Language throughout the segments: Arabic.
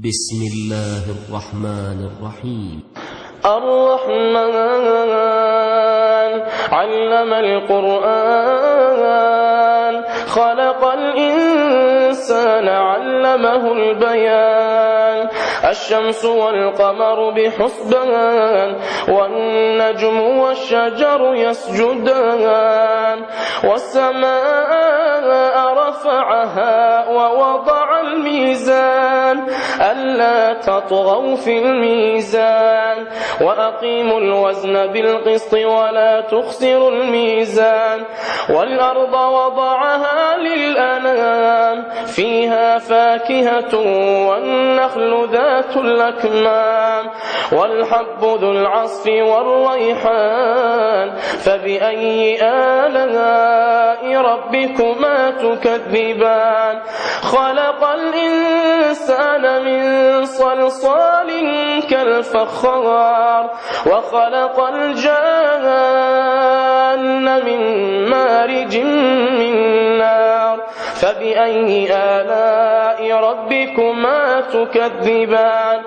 بسم الله الرحمن الرحيم. الرحمن علم القرآن خلق الإنسان علمه البيان الشمس والقمر بحسبان والنجم والشجر يسجدان والسماء رفعها ووضع الميزان ألا تطغوا في الميزان وأقيموا الوزن بالقسط ولا تخسروا الميزان والأرض وضعها للأنام فيها فاكهة والنخل ذات الأكمام والحب ذو العصف والريحان فبأي آلاء ربكما تكذبان خلق الإنسان من صلصال كالفخار وخلق الجان من مارج من نار فبأي آلاء ربكما تكذبان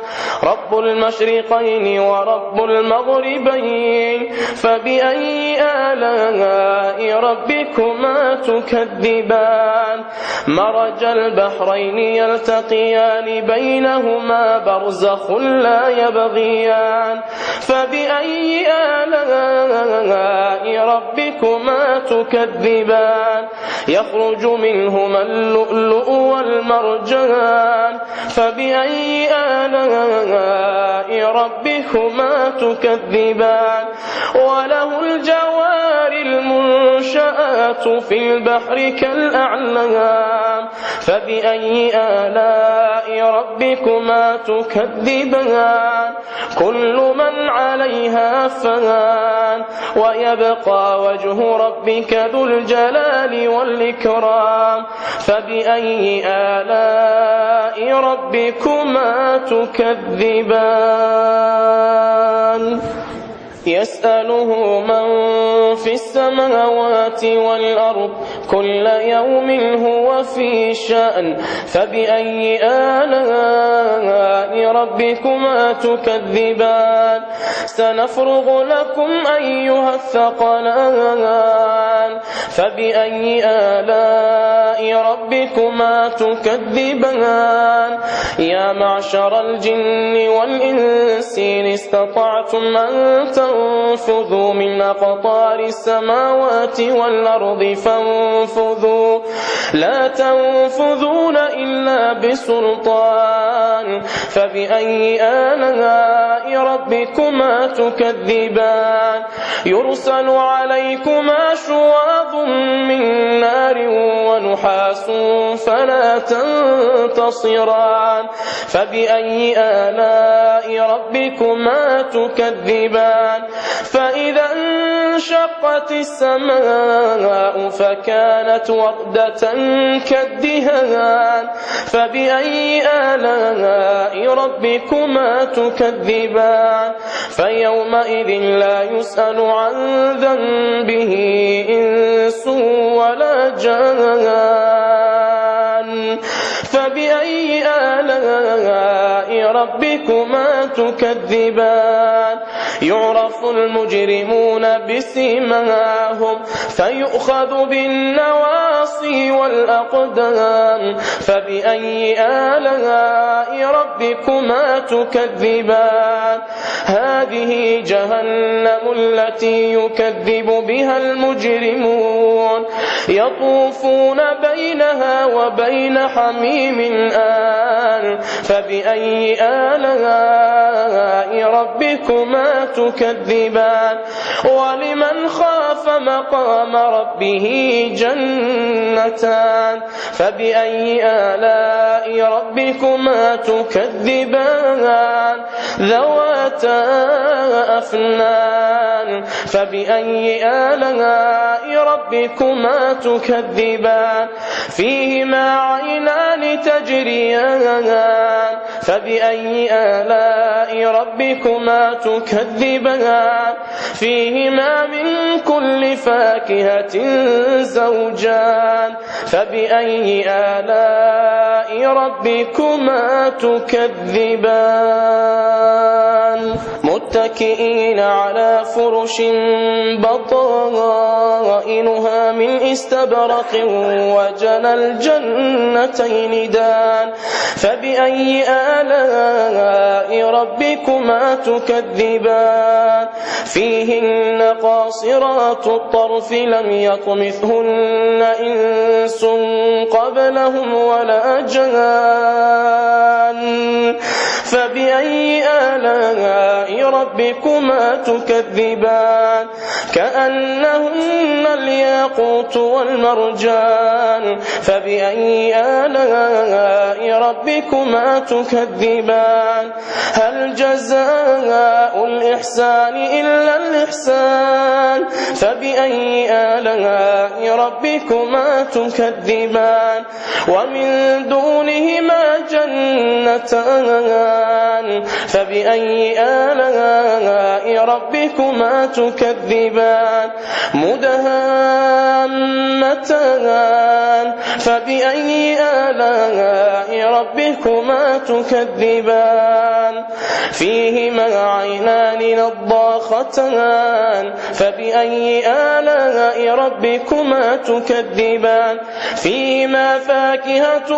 رب المشرقين ورب المغربين فبأي آلاء ربكما تكذبان مرج البحرين يلتقيان بينهما برزخ لا يبغيان فبأي آلاء ربكما تكذبان يخرج منهما اللؤلؤ والمرجان فبأي آلاء ربكما تكذبان وله الجوار المنشآت في البحر كالأعلام فبأي آلاء ربكما تكذبان كل من عليها فان ويبقى وجه ربك ذو الجلال والإكرام فبأي آلاء ربكما تكذبان يسأله من في السماوات والأرض كل يوم هو في شأن فبأي آلاء ربكما تكذبان سنفرغ لكم أيها الثقلان فبأي آلاء ربكما تكذبان يا معشر الجن والإنس إن استطعتم أن تنفذوا من أقطار السماوات والأرض فانفذوا لا تنفذون إلا بسلطان فبأي آلاء ربكما تكذبان يرسل عليكما شواظ من نار ونحاس فلا تنتصران فبأي آلاء ربكما تكذبان فإذا انشقت السماء فكانت وردة كالدهان فبأي آلاء ربكما تكذبان فيومئذ لا يسأل عن ذنبه إنس ولا جان فبأي آلاء ربكما تكذبان يعرف المجرمون بسيماهم فيؤخذ بالنواصي والأقدام فبأي آلاء ربكما تكذبان هذه جهنم التي يكذب بها المجرمون يطوفون بينها وبين حميم آن فبأي آلاء ربكما تكذبان ولمن خاف مقام ربه جنتان فبأي آلاء ربكما تكذبان ذواتا أفنان فبأي آلاء ربكما تكذبان فيهما عينان تجريان فبأي آلاء ربكما تكذبان فيهما من كل فاكهة زوجان فبأي آلاء ربكما تكذبان متكئين على فرش بطائنها من استبرق وجنى الجنتين دان فبأي آلاء ربكما تكذبان فيهن قاصرات الطرف لم يطمثهن إنس قبلهم ولا جان فبأي آلاء ربكما تكذبان كأنهن الياقوت والمرجان فبأي آلاء ربكما تكذبان هل جزاء الإحسان إلا الإحسان فبأي آلاء ربكما تكذبان ومن دونهما جنتان فبأي آلاء ربكما تكذبان مدهامتان فبأي آلاء ربكما تكذبان فيهما عينان نضاختان فبأي آلاء ربكما تكذبان فيهما فاكهة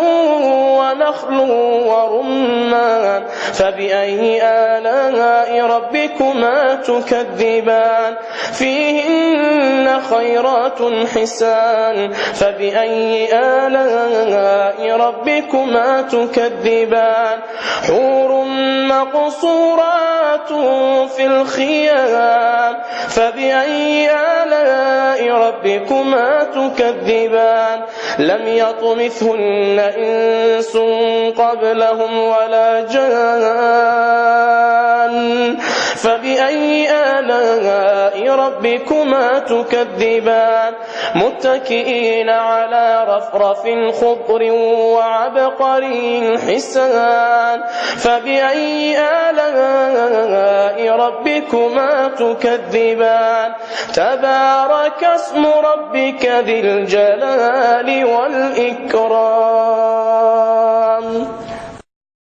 ونخل ورمان فبأي آلاء ربكما تكذبان فيهن خيرات حسان فبأي آلاء ربكما تكذبان حور مقصورات في الخيام فبأي آلاء ربكما تكذبان لم يطمثهن إنس قبلهم ولا جان فبأي آلاء ربكما تكذبان متكئين على رفرف خضر وعبقري حسان فبأي آلاء ربكما تكذبان تبارك اسم ربك ذي الجلال والإكرام